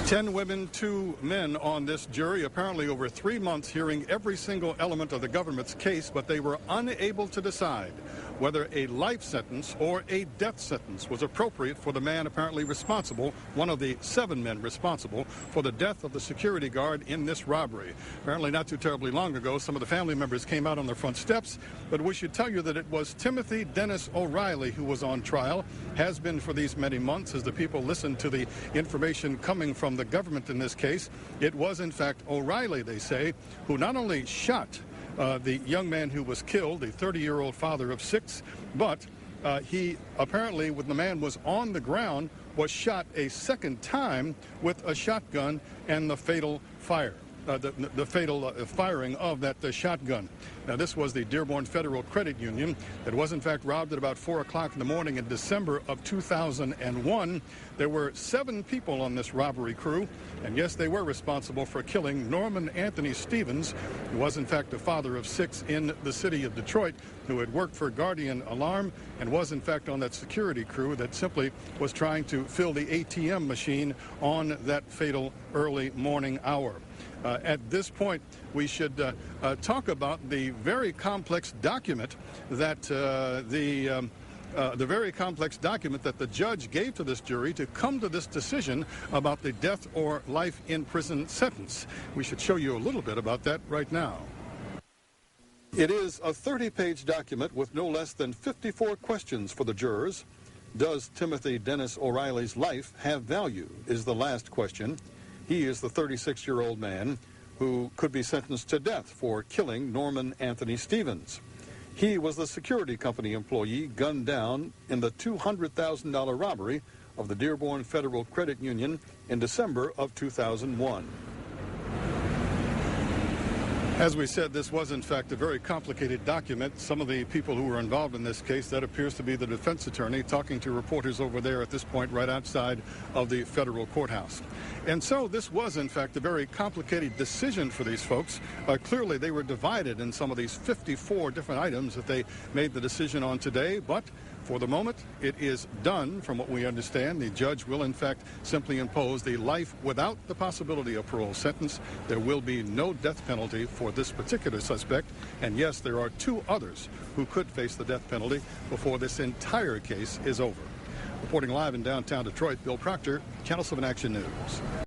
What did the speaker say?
10 women, 2 men on this jury, apparently over 3 months hearing every single element of the government's case, but they were unable to decide whether a life sentence or a death sentence was appropriate for the man apparently responsible, one of the 7 men responsible for the death of the security guard in this robbery. Apparently not too terribly long ago, some of the family members came out on their front steps, but we should tell you that it was Timothy Dennis O'Reilly who was on trial, has been for these many months as the people listened to the information coming from the government in this case. It was, in fact, O'Reilly, they say, who not only shot the young man who was killed, the 30-year-old father of 6, but he apparently, when the man was on the ground, was shot a second time with a shotgun and the fatal fire. The fatal firing of that shotgun. Now, this was the Dearborn Federal Credit Union that was, in fact, robbed at about 4 o'clock in the morning in December of 2001. There were 7 people on this robbery crew, and yes, they were responsible for killing Norman Anthony Stevens, who was, in fact, the father of 6 in the city of Detroit, who had worked for Guardian Alarm and was, in fact, on that security crew that simply was trying to fill the ATM machine on that fatal early morning hour. At this point, we should talk about the very complex document that the very complex document that the judge gave to this jury to come to this decision about the death or life in prison sentence. We should show you a little bit about that right now. It is a 30-page document with no less than 54 questions for the jurors. Does Timothy Dennis O'Reilly's life have value is the last question. He is the 36-year-old man who could be sentenced to death for killing Norman Anthony Stevens. He was the security company employee gunned down in the $200,000 robbery of the Dearborn Federal Credit Union in December of 2001. As we said, this was, in fact, a very complicated document. Some of the people who were involved in this case, that appears to be the defense attorney talking to reporters over there at this point right outside of the federal courthouse. And so this was, in fact, a very complicated decision for these folks. Clearly, they were divided in some of these 54 different items that they made the decision on today, but for the moment, it is done. From what we understand, the judge will, in fact, simply impose the life without the possibility of parole sentence. There will be no death penalty for this particular suspect. And yes, there are 2 others who could face the death penalty before this entire case is over. Reporting live in downtown Detroit, Bill Proctor, Channel 7 Action News.